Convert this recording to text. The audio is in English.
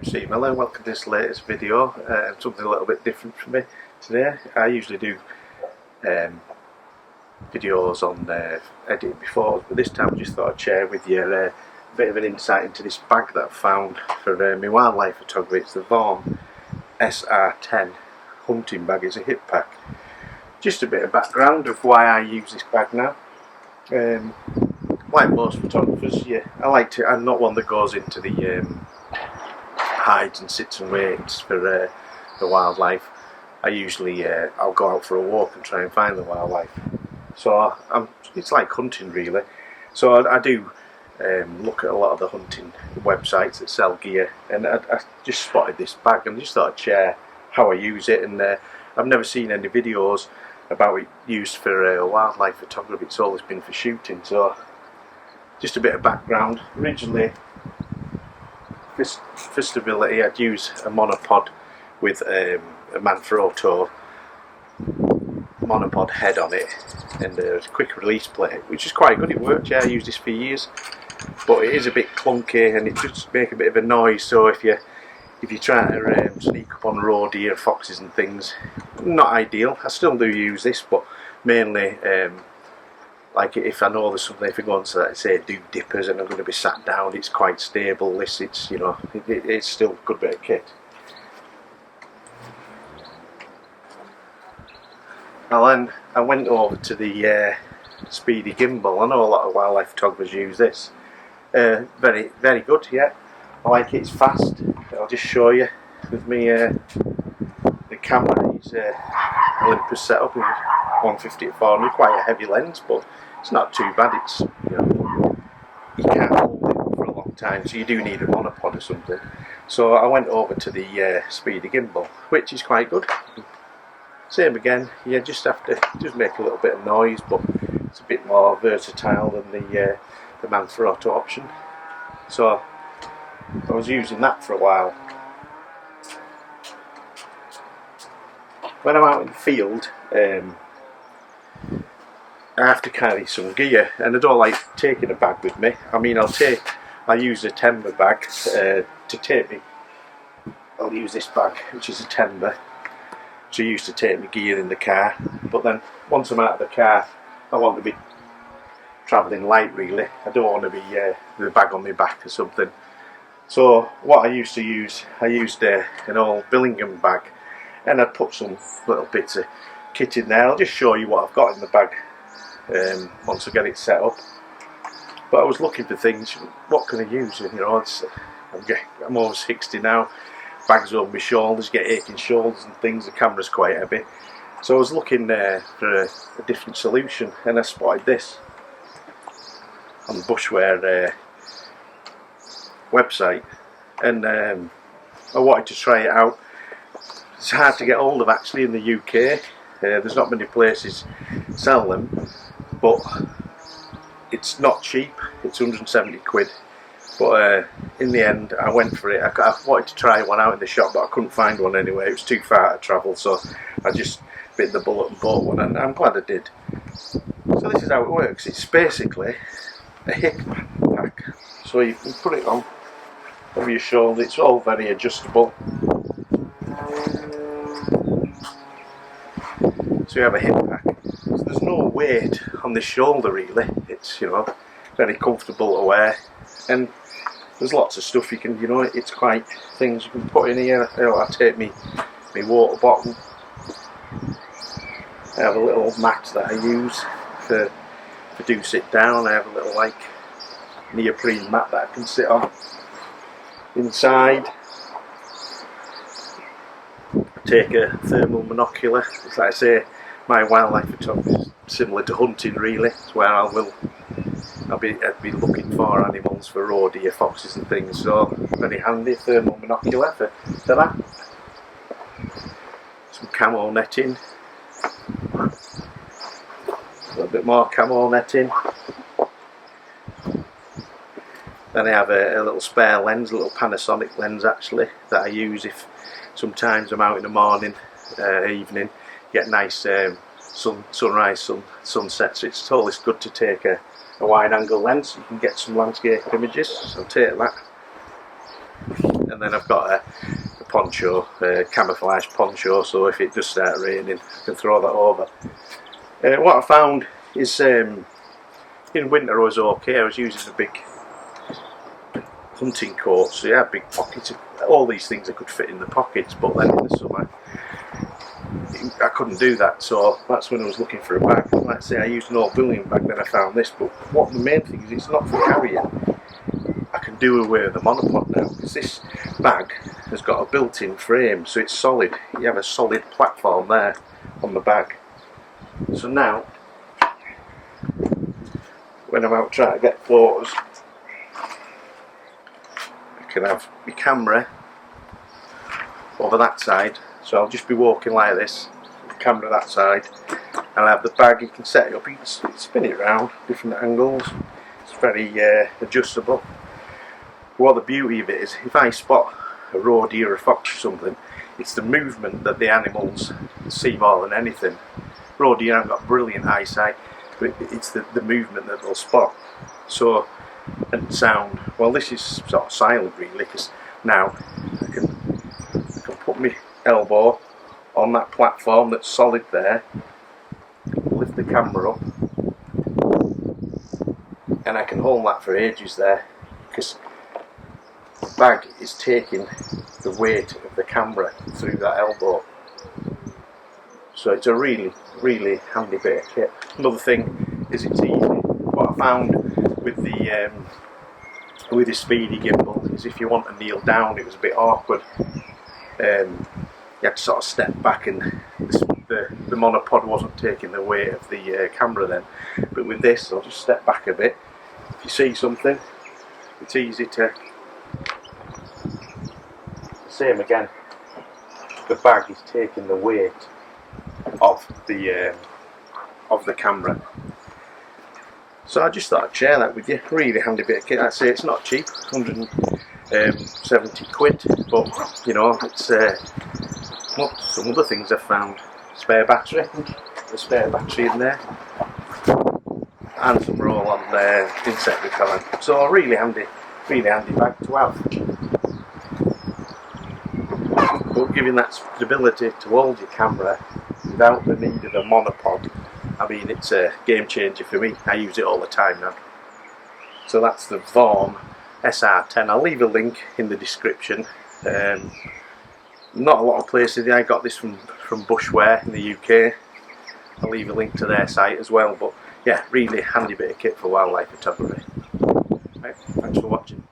I'm Steve Miller and welcome to this latest video. Something a little bit different for me today. I usually do videos on editing before, but this time I just thought I'd share with you a bit of an insight into this bag that I've found for my wildlife photography. It's the Vorn SR10 hunting bag. It's a hip pack. Just a bit of background of why I use this bag now. Like most photographers, I'm not one that goes into the hides and sits and waits for the wildlife. I usually I'll go out for a walk and try and find the wildlife. So it's like hunting really. So I do look at a lot of the hunting websites that sell gear, and I just spotted this bag and just thought I'd share how I use it. And I've never seen any videos about it used for wildlife photography. It's always been for shooting. So just a bit of background. Originally, for stability, I'd use a monopod with a Manfrotto monopod head on it and a quick release plate, which is quite good. It works. Yeah, I used this for years, but it is a bit clunky and it just makes a bit of a noise. So if you try to sneak up on roe deer, foxes and things, not ideal. I still do use this, but mainly like if I know there's something, if I go on to, let's say, do dippers and I'm going to be sat down, it's quite stable. This, it's it's still a good bit of kit. And then I went over to the speedy gimbal. I know a lot of wildlife photographers use this. Very, very good. Yeah, I like it. It's fast. I'll just show you with me. The camera is Olympus setup, 150 to 400, quite a heavy lens, but it's not too bad. It's you can't hold it for a long time, so you do need a monopod or something. So I went over to the speedy gimbal, which is quite good. Same again, you just have to make a little bit of noise, but it's a bit more versatile than the Manfrotto option. So I was using that for a while. When I'm out in the field, I have to carry some gear, and I don't like taking a bag with me. I mean, I use a timber bag to take me. I'll use this bag, which is a timber. So I used to take my gear in the car, but then once I'm out of the car, I want to be travelling light really. I don't want to be with a bag on my back or something. So what I used to use, I used an old Billingham bag, and I'd put some little bits of kit in there. I'll just show you what I've got in the bag once I get it set up. But I was looking for things, what can I use? I'm over 60 now, bags over my shoulders, get aching shoulders and things, the camera's quite heavy. So I was looking for a different solution, and I spotted this on the Bushwear website, and I wanted to try it out. It's hard to get hold of actually in the UK. There's not many places sell them, but it's not cheap. It's 170 quid. But in the end, I went for it. I wanted to try one out in the shop, but I couldn't find one anywhere. It was too far to travel, so I just bit the bullet and bought one, and I'm glad I did. So this is how it works. It's basically a hip pack. So you can put it on over your shoulder. It's all very adjustable. So you have a hip pack. So there's no weight on the shoulder really. It's very comfortable to wear, and there's lots of stuff you can it's quite things you can put in here. I take me water bottle. I have a little mat that I use for do sit down. I have a little neoprene mat that I can sit on. Inside, I take a thermal monocular. It's like I say, my wildlife photography is similar to hunting really. It's where I'd be looking for animals, for roe deer, foxes and things. So very handy thermal monocular for that. Some camo netting. A little bit more camo netting. Then I have a little spare lens, a little Panasonic lens actually, that I use if sometimes I'm out in the morning, evening, get nice sunrise, sunset. So it's always good to take a wide angle lens. You can get some landscape images, so take that. and then I've got a poncho, a camouflage poncho, so if it does start raining I can throw that over. What I found is in winter I was okay. I was using a big hunting coat, so yeah, big pockets. All these things I could fit in the pockets, but then in the summer I couldn't do that, so that's when I was looking for a bag. Let's say I used an old bullion bag, then I found this, but what the main thing is, it's not for carrying. I can do away with the monopod now, because this bag has got a built-in frame, so it's solid. You have a solid platform there on the bag. So now, when I'm out trying to get photos, I can have my camera over that side, so I'll just be walking like this, the camera that side, and I'll have the bag. You can set it up, you can spin it around, different angles. It's very adjustable. What the beauty of it is, if I spot a roe deer or a fox or something, it's the movement that the animals see more than anything. Roe deer haven't got brilliant eyesight, but it's the movement that they'll spot. So, and sound, well, this is sort of silent really, because now I can put my elbow on that platform that's solid there, lift the camera up, and I can hold that for ages there, because the bag is taking the weight of the camera through that elbow. So it's a really, really handy bit of kit. Another thing is it's easy. What I found with the speedy gimbal is if you want to kneel down, it was a bit awkward. You had to sort of step back, and the monopod wasn't taking the weight of the camera then. But with this, I'll just step back a bit. If you see something, it's easy to. Same again. The bag is taking the weight of the camera. So I just thought I'd share that with you. Really handy bit of kit. I'd say it's not cheap, 170 quid, but you know, it's some other things I've found. Spare battery, a spare battery in there, and some roll-on insect repellent. So a really handy bag to have. But giving that stability to hold your camera without the need of a monopod, I mean, it's a game changer for me. I use it all the time now. So that's the Vorn SR10. I'll leave a link in the description. Not a lot of places. I got this from Bushwear in the UK. I'll leave a link to their site as well. But yeah, really handy bit of kit for wildlife photography. Right, thanks for watching.